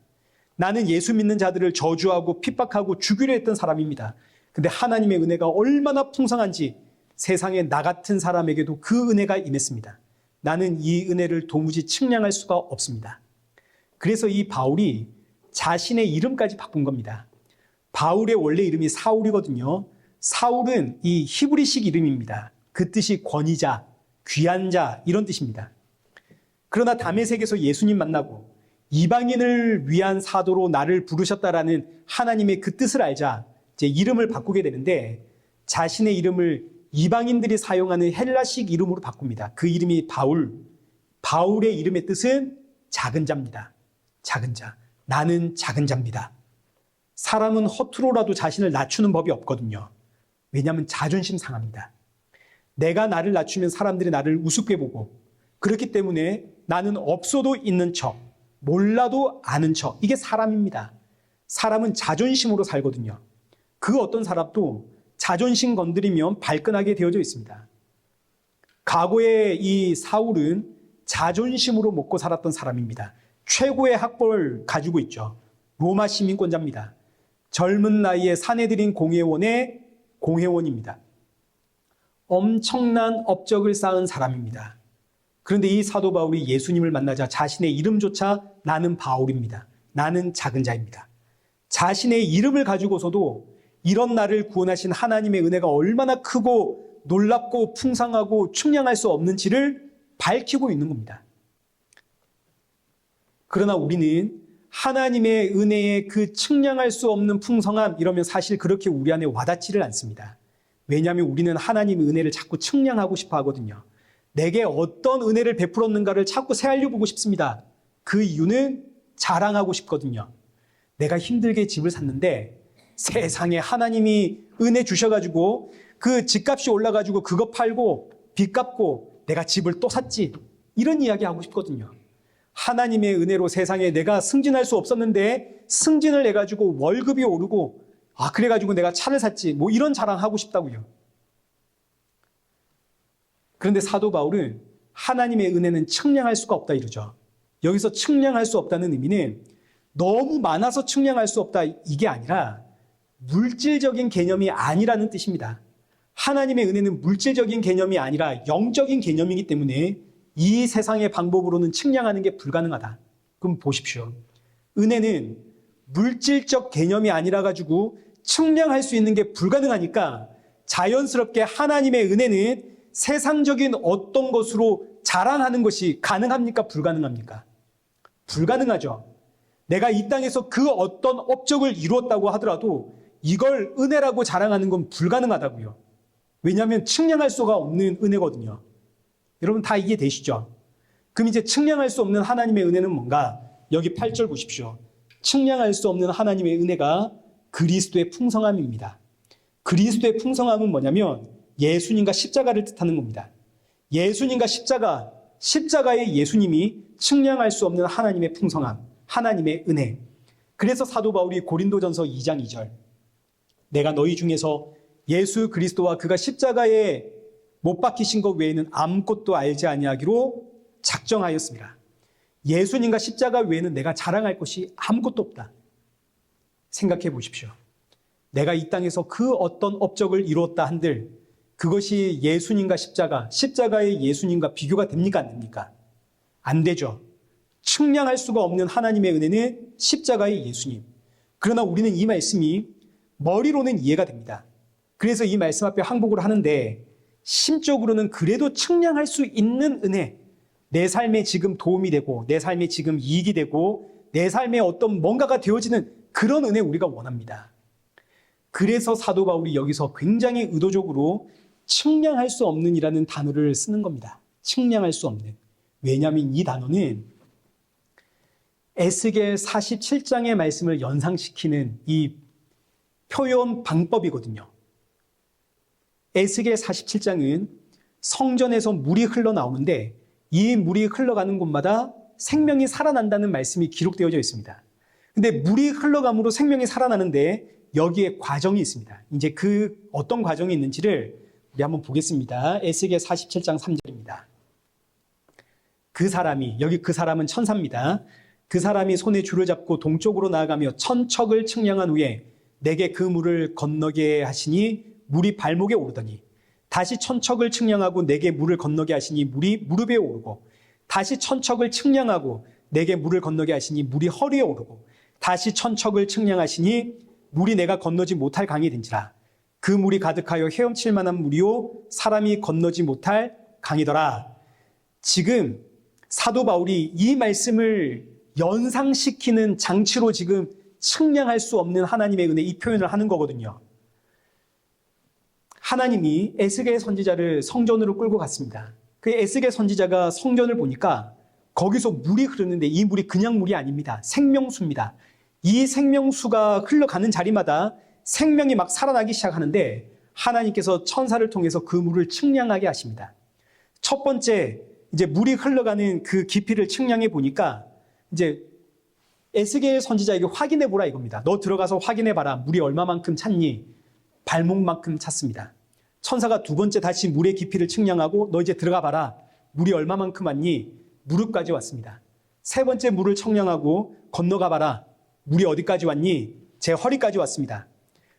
나는 예수 믿는 자들을 저주하고 핍박하고 죽이려 했던 사람입니다. 근데 하나님의 은혜가 얼마나 풍성한지 세상에 나 같은 사람에게도 그 은혜가 임했습니다. 나는 이 은혜를 도무지 측량할 수가 없습니다. 그래서 이 바울이 자신의 이름까지 바꾼 겁니다. 바울의 원래 이름이 사울이거든요. 사울은 이 히브리식 이름입니다. 그 뜻이 권위자, 귀한 자, 이런 뜻입니다. 그러나 다메섹에서 예수님 만나고 이방인을 위한 사도로 나를 부르셨다라는 하나님의 그 뜻을 알자 이제 이름을 바꾸게 되는데, 자신의 이름을 이방인들이 사용하는 헬라식 이름으로 바꿉니다. 그 이름이 바울. 바울의 이름의 뜻은 작은 자입니다. 작은 자. 나는 작은 자입니다. 사람은 허투루라도 자신을 낮추는 법이 없거든요. 왜냐하면 자존심 상합니다. 내가 나를 낮추면 사람들이 나를 우습게 보고, 그렇기 때문에 나는 없어도 있는 척, 몰라도 아는 척, 이게 사람입니다. 사람은 자존심으로 살거든요. 그 어떤 사람도 자존심 건드리면 발끈하게 되어져 있습니다. 과거에 이 사울은 자존심으로 먹고 살았던 사람입니다. 최고의 학벌을 가지고 있죠. 로마 시민권자입니다. 젊은 나이에 사내들인 공회원의 공회원입니다. 엄청난 업적을 쌓은 사람입니다. 그런데 이 사도 바울이 예수님을 만나자 자신의 이름조차 나는 바울입니다. 나는 작은 자입니다. 자신의 이름을 가지고서도 이런 나를 구원하신 하나님의 은혜가 얼마나 크고 놀랍고 풍성하고 측량할 수 없는지를 밝히고 있는 겁니다. 그러나 우리는 하나님의 은혜의 그 측량할 수 없는 풍성함, 이러면 사실 그렇게 우리 안에 와닿지를 않습니다. 왜냐하면 우리는 하나님의 은혜를 자꾸 측량하고 싶어 하거든요. 내게 어떤 은혜를 베풀었는가를 자꾸 새알려 보고 싶습니다. 그 이유는 자랑하고 싶거든요. 내가 힘들게 집을 샀는데 세상에 하나님이 은혜 주셔가지고 그 집값이 올라가지고 그거 팔고 빚 갚고 내가 집을 또 샀지, 이런 이야기 하고 싶거든요. 하나님의 은혜로 세상에 내가 승진할 수 없었는데 승진을 해가지고 월급이 오르고, 그래가지고 내가 차를 샀지, 뭐 이런 자랑하고 싶다고요. 그런데 사도 바울은 하나님의 은혜는 측량할 수가 없다 이러죠. 여기서 측량할 수 없다는 의미는 너무 많아서 측량할 수 없다, 이게 아니라 물질적인 개념이 아니라는 뜻입니다. 하나님의 은혜는 물질적인 개념이 아니라 영적인 개념이기 때문에 이 세상의 방법으로는 측량하는 게 불가능하다. 그럼 보십시오. 은혜는 물질적 개념이 아니라 가지고 측량할 수 있는 게 불가능하니까 자연스럽게 하나님의 은혜는 세상적인 어떤 것으로 자랑하는 것이 가능합니까? 불가능합니까? 불가능하죠. 내가 이 땅에서 그 어떤 업적을 이루었다고 하더라도 이걸 은혜라고 자랑하는 건 불가능하다고요. 왜냐하면 측량할 수가 없는 은혜거든요. 여러분 다 이해되시죠? 그럼 이제 측량할 수 없는 하나님의 은혜는 뭔가? 여기 8절 보십시오. 측량할 수 없는 하나님의 은혜가 그리스도의 풍성함입니다. 그리스도의 풍성함은 뭐냐면 예수님과 십자가를 뜻하는 겁니다. 예수님과 십자가의 예수님이 측량할 수 없는 하나님의 풍성함, 하나님의 은혜. 그래서 사도 바울이 고린도전서 2장 2절, 내가 너희 중에서 예수 그리스도와 그가 십자가에 못 박히신 것 외에는 아무것도 알지 아니하기로 작정하였습니다. 예수님과 십자가 외에는 내가 자랑할 것이 아무것도 없다. 생각해 보십시오. 내가 이 땅에서 그 어떤 업적을 이루었다 한들 그것이 예수님과 십자가의 예수님과 비교가 됩니까? 안 됩니까? 안 되죠. 측량할 수가 없는 하나님의 은혜는 십자가의 예수님. 그러나 우리는 이 말씀이 머리로는 이해가 됩니다. 그래서 이 말씀 앞에 항복을 하는데 심적으로는 그래도 측량할 수 있는 은혜, 내 삶에 지금 도움이 되고 내 삶에 지금 이익이 되고 내 삶에 어떤 뭔가가 되어지는 그런 은혜 우리가 원합니다. 그래서 사도 바울이 여기서 굉장히 의도적으로 측량할 수 없는이라는 단어를 쓰는 겁니다. 측량할 수 없는. 왜냐하면 이 단어는 에스겔 47장의 말씀을 연상시키는 이 표현 방법이거든요. 에스겔 47장은 성전에서 물이 흘러나오는데 이 물이 흘러가는 곳마다 생명이 살아난다는 말씀이 기록되어져 있습니다. 근데 물이 흘러감으로 생명이 살아나는데 여기에 과정이 있습니다. 이제 그 어떤 과정이 있는지를 우리 한번 보겠습니다. 에스겔 47장 3절입니다. 그 사람이, 여기 그 사람은 천사입니다. 그 사람이 손에 줄을 잡고 동쪽으로 나아가며 천척을 측량한 후에 내게 그 물을 건너게 하시니 물이 발목에 오르더니 다시 천척을 측량하고 내게 물을 건너게 하시니 물이 무릎에 오르고 다시 천척을 측량하고 내게 물을 건너게 하시니 물이 허리에 오르고 다시 천척을 측량하시니 물이 내가 건너지 못할 강이 된지라. 그 물이 가득하여 헤엄칠 만한 물이요 사람이 건너지 못할 강이더라. 지금 사도 바울이 이 말씀을 연상시키는 장치로 지금 측량할 수 없는 하나님의 은혜 이 표현을 하는 거거든요. 하나님이 에스겔 선지자를 성전으로 끌고 갔습니다. 그 에스겔 선지자가 성전을 보니까 거기서 물이 흐르는데 이 물이 그냥 물이 아닙니다. 생명수입니다. 이 생명수가 흘러가는 자리마다 생명이 막 살아나기 시작하는데 하나님께서 천사를 통해서 그 물을 측량하게 하십니다. 첫 번째 이제 물이 흘러가는 그 깊이를 측량해 보니까 이제 에스겔 선지자에게 확인해 보라 이겁니다. 너 들어가서 확인해 봐라. 물이 얼마만큼 찼니? 발목만큼 찼습니다. 천사가 두 번째 다시 물의 깊이를 측량하고 너 이제 들어가 봐라. 물이 얼마만큼 왔니? 무릎까지 왔습니다. 세 번째 물을 측량하고 건너가 봐라. 물이 어디까지 왔니? 제 허리까지 왔습니다.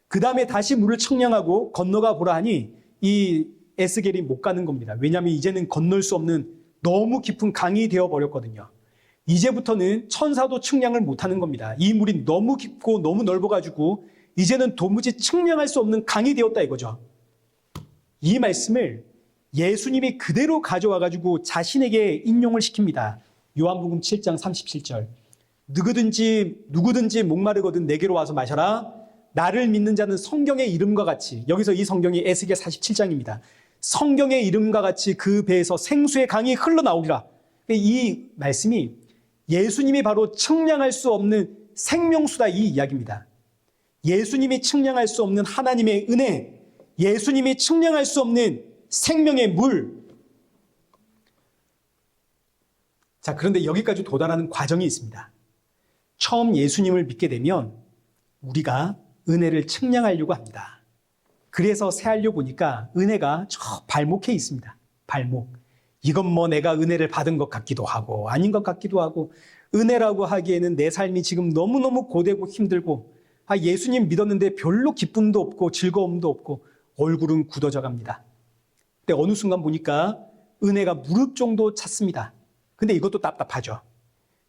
그 다음에 다시 물을 측량하고 건너가 보라 하니 이 에스겔이 못 가는 겁니다. 왜냐하면 이제는 건널 수 없는 너무 깊은 강이 되어버렸거든요. 이제부터는 천사도 측량을 못하는 겁니다. 이 물이 너무 깊고 너무 넓어가지고 이제는 도무지 측량할 수 없는 강이 되었다 이거죠. 이 말씀을 예수님이 그대로 가져와가지고 자신에게 인용을 시킵니다. 요한복음 7장 37절. 누구든지 목마르거든 내게로 와서 마셔라. 나를 믿는 자는 성경의 이름과 같이, 여기서 이 성경이 에스겔 47장입니다. 성경의 이름과 같이 그 배에서 생수의 강이 흘러나오리라. 이 말씀이 예수님이 바로 측량할 수 없는 생명수다 이 이야기입니다. 예수님이 측량할 수 없는 하나님의 은혜, 예수님이 측량할 수 없는 생명의 물. 자, 그런데 여기까지 도달하는 과정이 있습니다. 처음 예수님을 믿게 되면 우리가 은혜를 측량하려고 합니다. 그래서 세알려 보니까 은혜가 저 발목에 있습니다. 발목. 이건 뭐 내가 은혜를 받은 것 같기도 하고 아닌 것 같기도 하고 은혜라고 하기에는 내 삶이 지금 너무너무 고되고 힘들고 예수님 믿었는데 별로 기쁨도 없고 즐거움도 없고 얼굴은 굳어져 갑니다. 근데 어느 순간 보니까 은혜가 무릎 정도 찼습니다. 근데 이것도 답답하죠.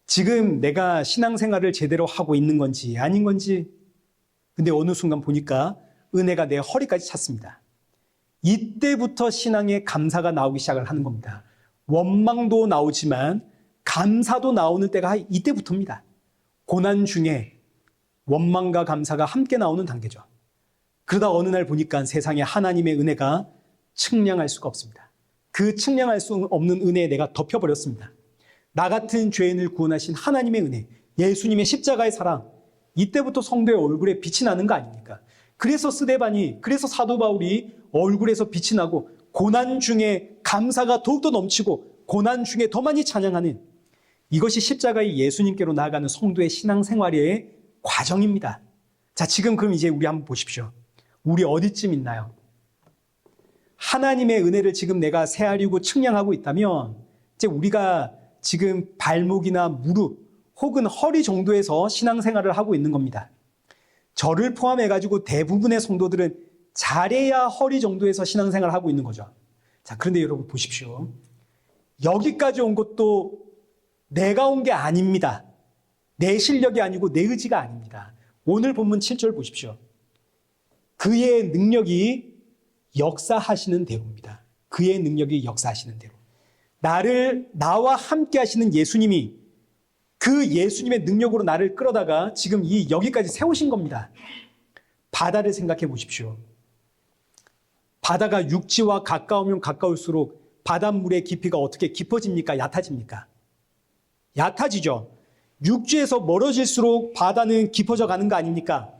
지금 내가 신앙생활을 제대로 하고 있는 건지 아닌 건지. 근데 어느 순간 보니까 은혜가 내 허리까지 찼습니다. 이때부터 신앙의 감사가 나오기 시작을 하는 겁니다. 원망도 나오지만 감사도 나오는 때가 이때부터입니다. 고난 중에 원망과 감사가 함께 나오는 단계죠. 그러다 어느 날 보니까 세상에 하나님의 은혜가 측량할 수가 없습니다. 그 측량할 수 없는 은혜에 내가 덮여버렸습니다. 나 같은 죄인을 구원하신 하나님의 은혜, 예수님의 십자가의 사랑, 이때부터 성도의 얼굴에 빛이 나는 거 아닙니까? 그래서 스데반이, 그래서 사도 바울이 얼굴에서 빛이 나고 고난 중에 감사가 더욱더 넘치고 고난 중에 더 많이 찬양하는 이것이 십자가의 예수님께로 나아가는 성도의 신앙생활의 과정입니다. 자, 지금 그럼 이제 우리 한번 보십시오. 우리 어디쯤 있나요? 하나님의 은혜를 지금 내가 세아리고 측량하고 있다면 이제 우리가 지금 발목이나 무릎 혹은 허리 정도에서 신앙생활을 하고 있는 겁니다. 저를 포함해가지고 대부분의 성도들은 잘해야 허리 정도에서 신앙생활을 하고 있는 거죠. 자, 그런데 여러분 보십시오. 여기까지 온 것도 내가 온 게 아닙니다. 내 실력이 아니고 내 의지가 아닙니다. 오늘 본문 7절 보십시오. 그의 능력이 역사하시는 대로입니다. 그의 능력이 역사하시는 대로. 나와 함께 하시는 예수님이 그 예수님의 능력으로 나를 끌어다가 지금 여기까지 세우신 겁니다. 바다를 생각해 보십시오. 바다가 육지와 가까우면 가까울수록 바닷물의 깊이가 어떻게 깊어집니까? 얕아집니까? 얕아지죠. 육지에서 멀어질수록 바다는 깊어져 가는 거 아닙니까?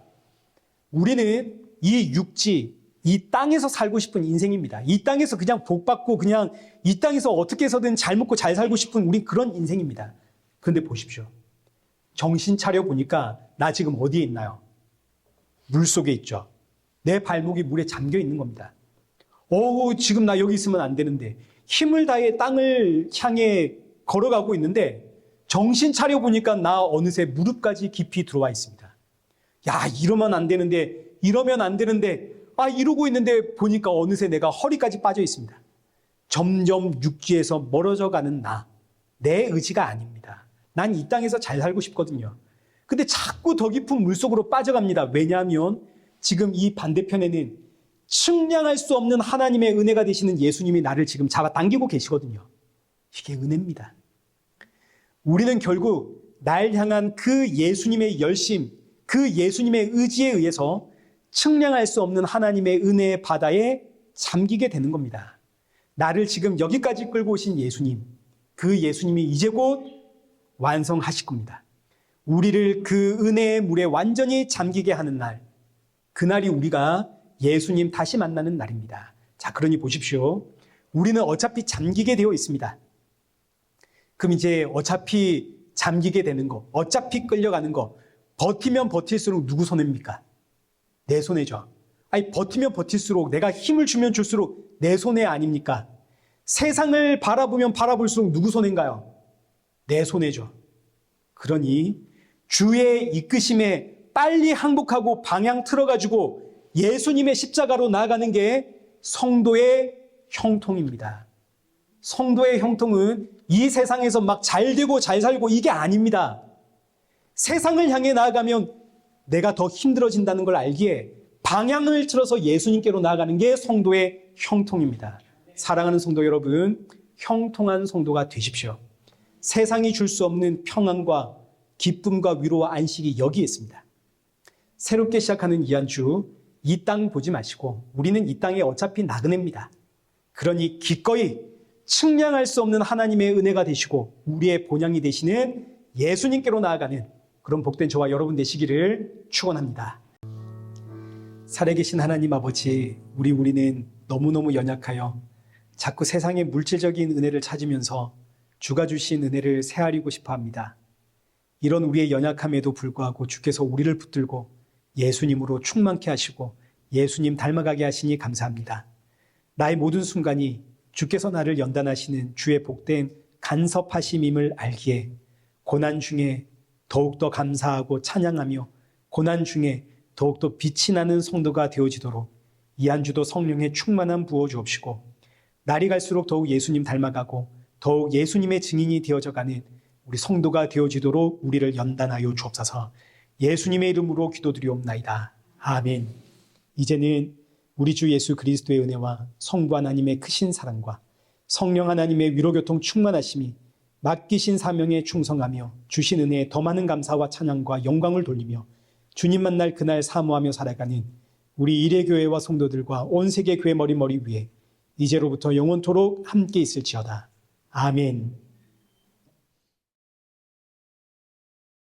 우리는 이 육지, 이 땅에서 살고 싶은 인생입니다. 이 땅에서 그냥 복받고 그냥 이 땅에서 어떻게 해서든 잘 먹고 잘 살고 싶은 우리 그런 인생입니다. 그런데 보십시오. 정신 차려 보니까 나 지금 어디에 있나요? 물 속에 있죠. 내 발목이 물에 잠겨 있는 겁니다. 지금 나 여기 있으면 안 되는데 힘을 다해 땅을 향해 걸어가고 있는데 정신 차려 보니까 나 어느새 무릎까지 깊이 들어와 있습니다. 야, 이러면 안 되는데 이러고 있는데 보니까 어느새 내가 허리까지 빠져 있습니다. 점점 육지에서 멀어져 가는 내 의지가 아닙니다. 난 이 땅에서 잘 살고 싶거든요. 근데 자꾸 더 깊은 물속으로 빠져갑니다. 왜냐하면 지금 이 반대편에는 측량할 수 없는 하나님의 은혜가 되시는 예수님이 나를 지금 잡아당기고 계시거든요. 이게 은혜입니다. 우리는 결국 날 향한 그 예수님의 열심, 그 예수님의 의지에 의해서 측량할 수 없는 하나님의 은혜의 바다에 잠기게 되는 겁니다. 나를 지금 여기까지 끌고 오신 예수님, 그 예수님이 이제 곧 완성하실 겁니다. 우리를 그 은혜의 물에 완전히 잠기게 하는 날, 그날이 우리가 예수님 다시 만나는 날입니다. 자, 그러니 보십시오. 우리는 어차피 잠기게 되어 있습니다. 그럼 이제 어차피 잠기게 되는 거, 어차피 끌려가는 거, 버티면 버틸수록 누구 손해입니까? 내 손해죠. 버티면 버틸수록, 내가 힘을 주면 줄수록 내 손해 아닙니까? 세상을 바라보면 바라볼수록 누구 손해인가요? 내 손해죠. 그러니 주의 이끄심에 빨리 항복하고 방향 틀어가지고 예수님의 십자가로 나아가는 게 성도의 형통입니다. 성도의 형통은 이 세상에서 막 잘되고 잘 살고 이게 아닙니다. 세상을 향해 나아가면 내가 더 힘들어진다는 걸 알기에 방향을 틀어서 예수님께로 나아가는 게 성도의 형통입니다. 사랑하는 성도 여러분, 형통한 성도가 되십시오. 세상이 줄 수 없는 평안과 기쁨과 위로와 안식이 여기에 있습니다. 새롭게 시작하는 이 한 주, 이 땅 보지 마시고 우리는 이 땅에 어차피 나그네입니다. 그러니 기꺼이 측량할 수 없는 하나님의 은혜가 되시고 우리의 본향이 되시는 예수님께로 나아가는 그런 복된 저와 여러분 되시기를 축원합니다. 살아계신 하나님 아버지, 우리는 너무너무 연약하여 자꾸 세상의 물질적인 은혜를 찾으면서 주가 주신 은혜를 헤아리고 싶어 합니다. 이런 우리의 연약함에도 불구하고 주께서 우리를 붙들고 예수님으로 충만케 하시고 예수님 닮아가게 하시니 감사합니다. 나의 모든 순간이 주께서 나를 연단하시는 주의 복된 간섭하심임을 알기에 고난 중에 더욱더 감사하고 찬양하며 고난 중에 더욱더 빛이 나는 성도가 되어지도록 이 한 주도 성령의 충만함 부어 주옵시고 날이 갈수록 더욱 예수님 닮아가고 더욱 예수님의 증인이 되어져 가는 우리 성도가 되어지도록 우리를 연단하여 주옵소서. 예수님의 이름으로 기도드리옵나이다. 아멘. 이제는 우리 주 예수 그리스도의 은혜와 성부 하나님의 크신 사랑과 성령 하나님의 위로교통 충만하심이 맡기신 사명에 충성하며 주신 은혜에 더 많은 감사와 찬양과 영광을 돌리며 주님 만날 그날 사모하며 살아가는 우리 이레교회와 성도들과 온 세계 교회 머리 위에 이제로부터 영원토록 함께 있을지어다. 아멘.